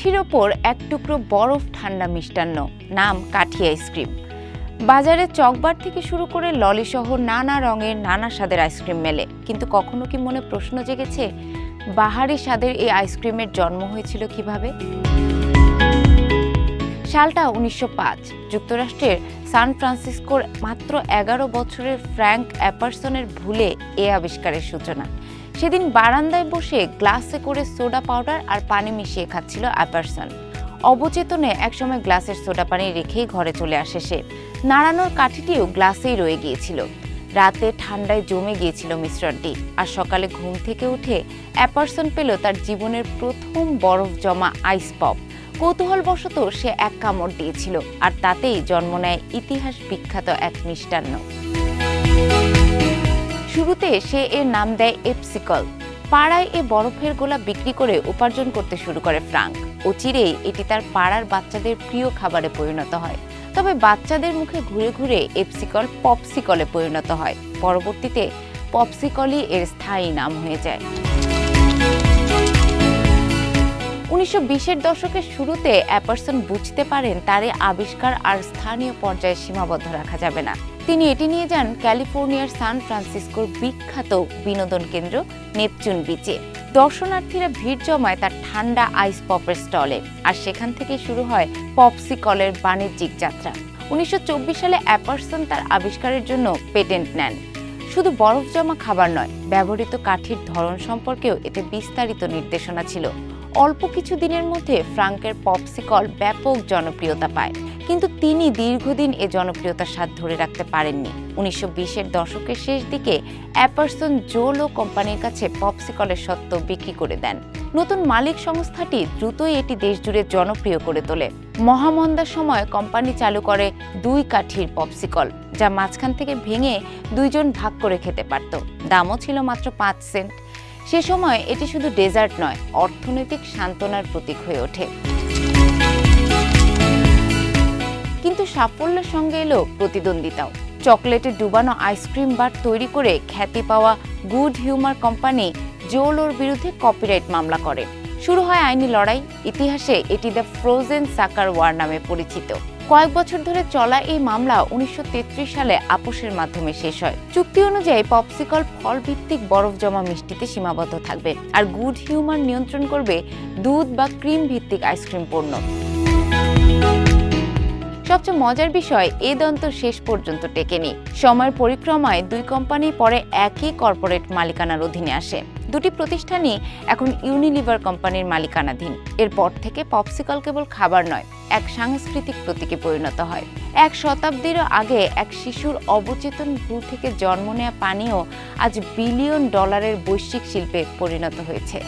কাঠির ওপর এক টুকরো বরফ ঠান্ডা মিষ্টান্ন, নাম কাঠি আইসক্রিম। বাজারে চকবার থেকে শুরু করে ললিসহ নানা রঙের নানা স্বাদের আইসক্রিম মেলে, কিন্তু কখনো কি মনে প্রশ্ন জেগেছে বাহারি স্বাদের এই আইসক্রিমের জন্ম হয়েছিল কিভাবে? সালটা 1905। যুক্তরাষ্ট্রের সান ফ্রান্সিসকোর মাত্র 11 বছরের ফ্র্যাঙ্ক অ্যাপারসনের ভুলে এ আবিষ্কারের সূচনা। সেদিন বারান্দায় বসে গ্লাসে করে সোডা পাউডার আর পানি মিশিয়ে খাচ্ছিল অ্যাপারসন। অবচেতনে একসময় গ্লাসের সোডা পানি রেখেই ঘরে চলে আসে সে। নাড়ানোর কাঠিটিও গ্লাসেই রয়ে গিয়েছিল। রাতে ঠান্ডায় জমে গিয়েছিল মিশ্রণটি, আর সকালে ঘুম থেকে উঠে অ্যাপারসন পেল তার জীবনের প্রথম বরফ জমা আইস পপ। কৌতূহলবশত সে এক কামড় দিয়েছিল, আর তাতেই জন্ম নেয় ইতিহাস বিখ্যাত এক মিষ্টান্ন। শুরুতে সে এর নাম দেয় এপসিকল। পাড়ায় এ বরফের গোলা বিক্রি করে উপার্জন করতে শুরু করে ফ্রাঙ্ক। অচিরেই এটি তার পাড়ার বাচ্চাদের প্রিয় খাবারে পরিণত হয়। তবে বাচ্চাদের মুখে ঘুরে ঘুরে এপসিকল পপসিকলে পরিণত হয়। পরবর্তীতে পপসিকলই এর স্থায়ী নাম হয়ে যায়। 1920-এর দশকের শুরুতে অ্যাপারসন বুঝতে পারেন তার এই আবিষ্কার আর স্থানীয় পর্যায়ে সীমাবদ্ধ রাখা যাবে না। তিনি এটি নিয়ে যান ক্যালিফোর্নিয়ার সান ফ্রান্সিসকোর বিখ্যাত বিনোদন কেন্দ্র নেপচুন বিচে। দর্শনার্থীরা ভিড় জমায় তার ঠান্ডা আইস পপের স্টলে, আর সেখান থেকে শুরু হয় পপসিকলের বাণিজ্যিক যাত্রা। 1924 সালে অ্যাপারসন তার আবিষ্কারের জন্য পেটেন্ট নেন। শুধু বরফ জমা খাবার নয়, ব্যবহৃত কাঠির ধরন সম্পর্কেও এতে বিস্তারিত নির্দেশনা ছিল। অল্প কিছু দিনের মধ্যে ফ্রাঙ্কের পপসিকল ব্যাপক জনপ্রিয়তা পায়, কিন্তু তিনি দীর্ঘদিন এ জনপ্রিয়তার স্বাদ ধরে রাখতে পারেননি। 1920-এর দশকের শেষ দিকে অ্যাপারসন জোলো কোম্পানির কাছে পপসিকলের স্বত্ব বিক্রি করে দেন। নতুন মালিক সংস্থাটি দ্রুতই এটি দেশজুড়ে জনপ্রিয় করে তোলে। মহামন্দার সময় কোম্পানি চালু করে 2 কাঠির পপসিকল, যা মাঝখান থেকে ভেঙে 2 জন ভাগ করে খেতে পারত। দামও ছিল মাত্র 5 সেন্ট। সে সময় এটি শুধু ডেজার্ট নয়, অর্থনৈতিক সান্ত্বনার প্রতীক হয়ে ওঠে। কিন্তু সাফল্যের সঙ্গে এলো প্রতিদ্বন্দ্বিতাও। চকলেটে ডুবানো আইসক্রিম বার তৈরি করে খ্যাতি পাওয়া গুড হিউমার কোম্পানি জোলোর বিরুদ্ধে কপিরাইট মামলা করে। শুরু হয় আইনি লড়াই। ইতিহাসে এটি দ্য ফ্রোজেন সাকার ওয়ার নামে পরিচিত। কয়েক বছর ধরে চলা এই মামলা 1933 সালে আপোষের মাধ্যমে শেষ হয়। চুক্তি অনুযায়ী পপসিকল ফল ভিত্তিক বরফ জমা মিষ্টিতে সীমাবদ্ধ থাকবে, আর গুড হিউমার নিয়ন্ত্রণ করবে দুধ বা ক্রিম ভিত্তিক আইসক্রিম পণ্য। সবচেয়ে মজার বিষয়, এ দ্বন্দ্ব শেষ পর্যন্ত টেকেনি। সময়ের পরিক্রমায় 2 কোম্পানি পরে একই কর্পোরেট মালিকানার অধীনে আসে। 2টি প্রতিষ্ঠানই এখন ইউনিলিভার কোম্পানির মালিকানাধীন। এরপর থেকে পপসিকল কেবল খাবার নয়, এক সাংস্কৃতিক প্রতীকে পরিণত হয়। 1 শতাব্দীরও আগে এক শিশুর অবচেতন ভুল থেকে জন্ম নেওয়া পানীয় আজ $1 বিলিয়ন বৈশ্বিক শিল্পে পরিণত হয়েছে।